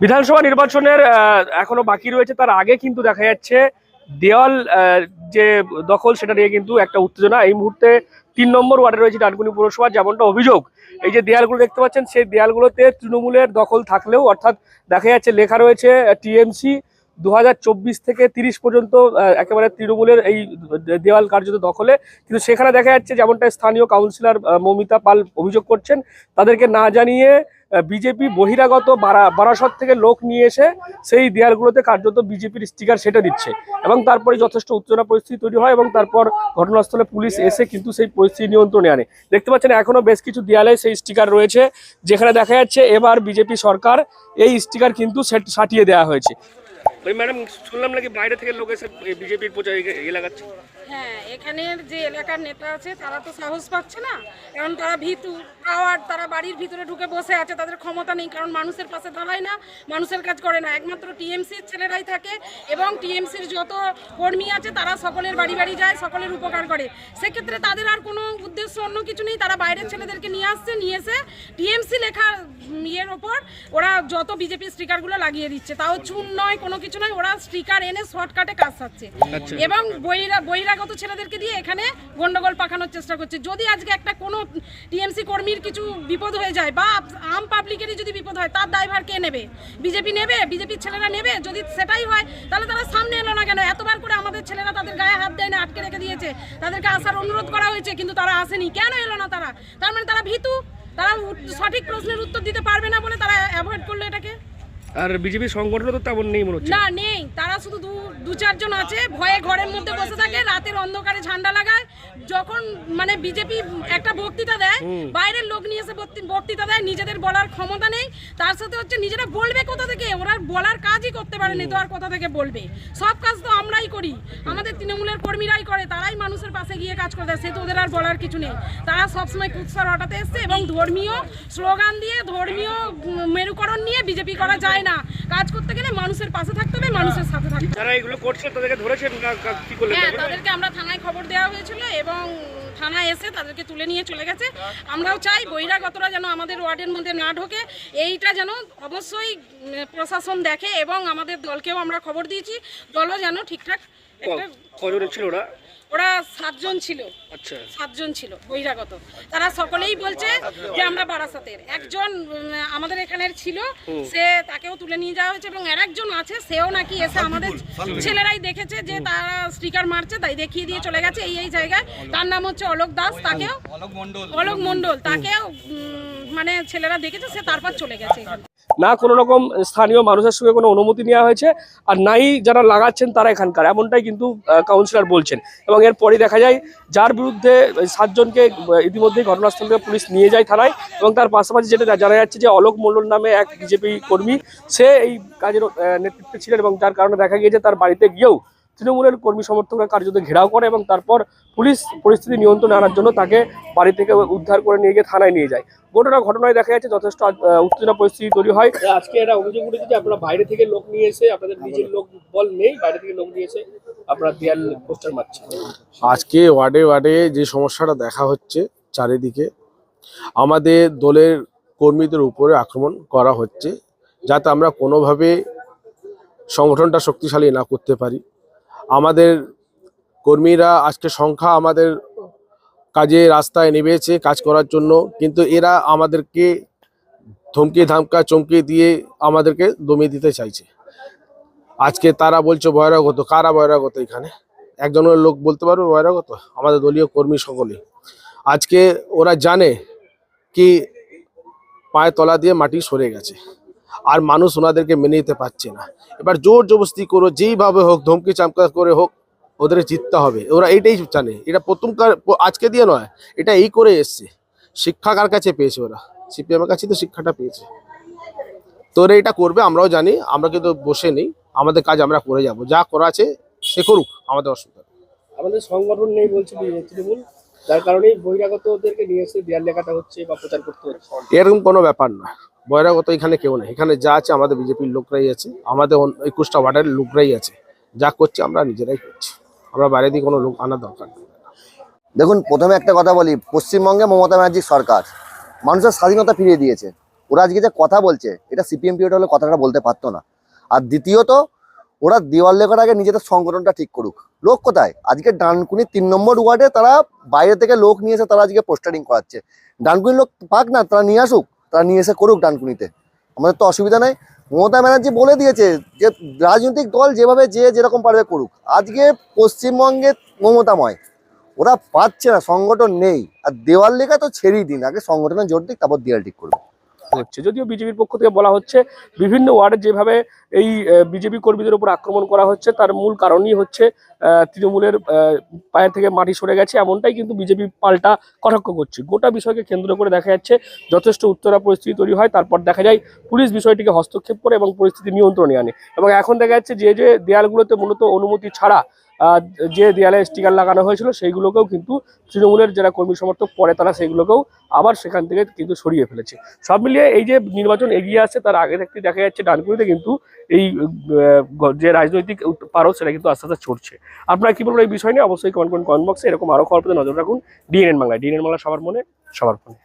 বিধানসভা নির্বাচনের এখনো বাকি রয়েছে, তার আগে কিন্তু দেখা যাচ্ছে দেওয়াল যে দখল সেটা নিয়ে কিন্তু একটা উত্তেজনা এই মুহূর্তে ৩ নম্বর ওয়ার্ডে রয়েছে ডানকুনি পুরসভা। যেমনটা অভিযোগ, এই যে দেয়ালগুলো দেখতে পাচ্ছেন সেই দেয়ালগুলোতে তৃণমূলের দখল থাকলেও, অর্থাৎ দেখা যাচ্ছে লেখা রয়েছে টিএমসি 2024 থেকে 30 পর্যন্ত একেবারে তৃণমূলের এই দেওয়াল কার্যত দখলে। কিন্তু সেখানে দেখা যাচ্ছে যেমনটা স্থানীয় কাউন্সিলর মৌমিতা পাল অভিযোগ করছেন, তাদেরকে না জানিয়ে বিজেপি বহিরাগত বারাসত থেকে লোক নিয়ে এসে সেই দেয়ালগুলোতে কার্যত বিজেপির স্টিকার সেটে দিচ্ছে এবং তারপরে যথেষ্ট উত্তেজনা পরিস্থিতি তৈরি হয় এবং তারপর ঘটনাস্থলে পুলিশ এসে কিন্তু সেই পরিস্থিতি নিয়ন্ত্রণে আনে। দেখতে পাচ্ছেন এখনো বেশ কিছু দেয়ালে সেই স্টিকার রয়েছে, যেখানে দেখা যাচ্ছে এবার বিজেপি সরকার এই স্টিকার কিন্তু সাটিয়ে দেওয়া হয়েছে। ওই ম্যাডাম, শুনলাম নাকি বাইরে থেকে লোক এসে বিজেপির প্রচার লাগাচ্ছে। হ্যাঁ, এখানের যে এলাকার নেতা আছে তারা তো সাহস পাচ্ছে না, কারণ তারা ভীতু কাওয়ার্ড, তারা বাড়ির ভিতরে ঢুকে বসে আছে, তাদের ক্ষমতা নেই, কারণ মানুষের পাশে দাঁড়ায় না, মানুষের কাজ করে না, একমাত্র টিএমসির ছেলেরাই থাকে এবং টিএমসির যত কর্মী আছে তারা সকলের বাড়ি বাড়ি যায়, সকলের উপকার করে। সেক্ষেত্রে তাদের আর কোনো উদ্দেশ্য অন্য কিছু নেই, তারা বাইরের ছেলেদেরকে নিয়ে এসে টিএমসি লেখা ইয়ের ওপর ওরা যত বিজেপি স্টিকারগুলো লাগিয়ে দিচ্ছে, তাও চুন নয়, কোনো কিছু নয়, ওরা স্টিকার এনে শর্টকাটে কাজ সারছে এবং বহিরাগত ছেলেদেরকে দিয়ে এখানে গন্ডগোল পাকানোর চেষ্টা করছে। যদি আজকে একটা কোনো টিএমসি কর্মীর কিছু বিপদ হয়ে যায় বা আম পাবলিকেরই যদি বিপদ হয়, তার দায়ভার কে নেবে? বিজেপি নেবে? বিজেপির ছেলেরা নেবে? যদি সেটাই হয় তাহলে তারা সামনে এলো না কেন? এতবার করে আমাদের ছেলেরা তাদের গায়ে হাত দেয় না, আটকে রেখে দিয়েছে, তাদেরকে আসার অনুরোধ করা হয়েছে কিন্তু তারা আসেনি, কেন এলো না তারা? তার মানে তারা ভীতু, তারা সঠিক প্রশ্নের উত্তর দিতে পারবে না বলে তারা অ্যাভয়েড করলো এটাকে। আর বিজেপি সংগঠন তো তেমন নেই মনে হচ্ছে। না, নেই, তারা শুধু দু চারজন আছে, ভয়ে ঘরের মধ্যে বসে থাকে, রাতের অন্ধকারে ঝান্ডা লাগায়। যখন মানে বিজেপি একটা বক্তৃতা দেয়, বাইরের লোক নিয়ে এসে বক্তৃতা দেয়, নিজেদের বলার ক্ষমতা নেই, তার সাথে হচ্ছে নিজেরা বলবে কোথা থেকে? ওরা বলার কাজই করতে পারেনি তো আর কোথা থেকে বলবে? সব কাজ তো আমরাই করি, আমাদের তৃণমূলের কর্মীরাই করে, তারাই মানুষের পাশে গিয়ে কাজ করে দেয়, সে তো ওদের আর বলার কিছু নেই। তারা সবসময় কুৎসার হঠাতে এসছে এবং ধর্মীয় স্লোগান দিয়ে, ধর্মীয় মেরুকরণ নিয়ে বিজেপি করা যায় না। কাজ করতে গেলে মানুষের পাশে থাকতে হবে, মানুষের সাথে থাকতে হবে। যারা এগুলো করছে তাদেরকে ধরেছেন না কি করলেন? হ্যাঁ, তাদেরকে আমরা থানায় খবর দেওয়া হয়েছিল এবং থানায় এসে তাদেরকে তুলে নিয়ে চলে গেছে। আমরাও চাই বহিরাগতরা যেন আমাদের ওয়ার্ডের মধ্যে না ঢোকে, এইটা যেন অবশ্যই প্রশাসন দেখে এবং আমাদের দলকেও আমরা খবর দিয়েছি, দলও যেন ঠিকঠাক। কজন ছিল ওরা? ওরা 7 জন ছিল। আচ্ছা, 7 জন ছিল বহিরাগত। তারা সকলেই বলছে যে আমরা বারাসাতের। একজন আমাদের এখানের ছিল, সে তাকেও তুলে নিয়ে যাওয়া হয়েছে এবং আরেকজন আছে, সেও নাকি এসে আমাদের ছেলেরাই দেখেছে যে তারা স্টিকার মারছে, তাই দেখিয়ে দিয়ে চলে গেছে এই জায়গায়। তার নাম হচ্ছে অলোক দাস, তাকেও অলোক মণ্ডল, তাকেও মানে ছেলেরা দেখেছে, সে তারপর চলে গেছে। না কোনো রকম স্থানীয় মানুষের সঙ্গে কোনো অনুমতি নেওয়া হয়েছে আর নাই যারা লাগাচ্ছেন তারা এখানকার, এমনটাই কিন্তু কাউন্সিলর বলছেন। এবং এরপরই দেখা যায় যার বিরুদ্ধে 7 জনকে ইতিমধ্যেই ঘটনাস্থল থেকে পুলিশ নিয়ে যায় থানায় এবং তার পাশাপাশি যেটা জানা যাচ্ছে যে অলোক মণ্ডল নামে এক বিজেপি কর্মী, সে এই কাজের নেতৃত্বে ছিলেন এবং যার কারণে দেখা গিয়েছে তার বাড়িতে গিয়েও তৃণমূলের কর্মী সমর্থকরা কার্যত ঘেরাও করে এবং তারপর পুলিশ পরিস্থিতি নিয়ন্ত্রণে আনার জন্য তাকে বাড়ি থেকে উদ্ধার করে নিয়ে গিয়ে থানায় নিয়ে যায়। ঘটনায় দেখা যাচ্ছে যথেষ্ট উত্তেজনা পরিস্থিতি তৈরি হয়। আজকে একটা অভিযোগ উঠেছে যে আপনারা বাইরে থেকে লোক নিয়ে এসে, আপনাদের নিজের লোক বল নেই, বাইরে থেকে লোক নিয়ে এসে আপনারা দেয়াল পোস্টার মারছেন। আজকে ওয়ার্ডে ওয়ার্ডে যে সমস্যাটা দেখা হচ্ছে, চারিদিকে আমাদের দলের কর্মীদের উপরে আক্রমণ করা হচ্ছে, যাতে আমরা কোনোভাবে সংগঠনটা শক্তিশালী না করতে পারি। আমাদের কর্মীরা আজকে সংখ্যা আমাদের কাজে রাস্তায় নেমেছে কাজ করার জন্য, কিন্তু এরা আমাদেরকে ধমকি ধামকা চমকে দিয়ে আমাদেরকে দমিয়ে দিতে চাইছে। আজকে তারা বলছে বহিরাগত। কারা বহিরাগত? এখানে একজনের লোক বলতে পারবে বহিরাগত? আমাদের দলীয় কর্মী সকলে। আজকে ওরা জানে কি পায়ে তলা দিয়ে মাটি সরে গেছে আর মানুষ ওনাদেরকে মেনে নিতে পারছে না। এবার জোর জবরদস্তি করো, যেইভাবে হোক, ধমকি চামকা করে হোক, ওদের জিততে হবে। ওরা এইটাই জানে, এটা প্রথমকার আজকে দিয়ে নয়, এটা এই করে এসছে। শিক্ষা কার কাছে পেয়েছে? ওরা সিপিএমের কাছে তো শিক্ষাটা পেয়েছে। তো ওরা এটা করবে, আমরাও জানি, আমরা কিন্তু বসে নেই, আমাদের কাজ আমরা করে যাব, যা করা আছে সে করুক, আমাদের অসুবিধা। আমাদের সংগঠন নেই বলছে তৃণমূল, যার কারণেই বহিরাগতদেরকে নিয়ে এসে দেয়াল লেখাটা হচ্ছে বা প্রচার করতে হচ্ছে। এরকম কোনো ব্যাপার না, বহিরাগত এখানে কেউ নেই। এখানে যা আছে আমাদের বিজেপির লোকরাই আছে, আমাদের 21টা ওয়ার্ডের লোকরাই আছে, যা করছে আমরা নিজেরাই করছি, আমরা বাইরে দিয়ে কোনো লোক আনার দরকার নেই। দেখুন, প্রথমে একটা কথা বলি, পশ্চিমবঙ্গে মমতা ব্যানার্জির সরকার মানুষের স্বাধীনতা ফিরিয়ে দিয়েছে, ওরা আজকে যে কথা বলছে এটা সিপিএম পিরিয়ড হলে কথাটা বলতে পারতো না। আর দ্বিতীয়ত ওরা দেওয়াল লেখার আগে নিজেদের সংগঠনটা ঠিক করুক। লোক কোথায়? আজকে ডানকুনি 3 নম্বর ওয়ার্ডে তারা বাইরে থেকে লোক নিয়ে এসে তারা আজকে পোস্টারিং করাচ্ছে। ডানকুনির লোক পাক না, তারা নিয়ে আসুক, তারা নিয়ে এসে করুক ডানকুনিতে, আমাদের তো অসুবিধা নাই। মমতা ব্যানার্জি বলে দিয়েছে যে রাজনৈতিক দল যেভাবে যে যেরকম পারবে করুক। আজকে পশ্চিমবঙ্গে মমতাময়, ওরা পাচ্ছে না, সংগঠন নেই। আর দেওয়াল লেখা তো ছেড়েই দিন, আগে সংগঠনে জোর দিক, তারপর দেওয়াল ঠিক করবে। হচ্ছে যদিও বিজেপির পক্ষ থেকে বলা হচ্ছে বিভিন্ন ওয়ার্ডে যেভাবে এই বিজেপি কর্মীদের উপর আক্রমণ করা হচ্ছে তার মূল কারণই হচ্ছে তৃণমূলের পায়ের থেকে মাটি সরে গেছে, এমনটাই কিন্তু বিজেপি পাল্টা কটাক্ষ করছে। গোটা বিষয়কে কেন্দ্র করে দেখা যাচ্ছে যথেষ্ট উত্তরা পরিস্থিতি তৈরি হয়, তারপর দেখা যায় পুলিশ বিষয়টিকে হস্তক্ষেপ করে এবং পরিস্থিতি নিয়ন্ত্রণে আনে। এবং এখন দেখা যাচ্ছে যে যে দেয়ালগুলোতে মূলত অনুমতি ছাড়া যে দেয়ালে স্টিকার লাগানো হয়েছিল সেইগুলোকেও কিন্তু তৃণমূলের যারা কর্মী সমর্থক পরে তারা সেইগুলোকেও আবার সেখান থেকে কিন্তু সরিয়ে ফেলেছে। সব মিলিয়ে এই যে নির্বাচন এগিয়ে আসছে তার আগে থেকে দেখা যাচ্ছে ডানকুনিতে কিন্তু এই যে রাজনৈতিক পারদ সেটা কিন্তু আস্তে আস্তে ছড়ছে। আপনারা কি বলবেন এই বিষয় নিয়ে অবশ্যই কমেন্ট বক্সে। এরকম আরো খবর পেতে নজর রাখুন ডিএনএন বাংলায়। ডিএনএন বাংলা সবার মনে সবার ফোনে।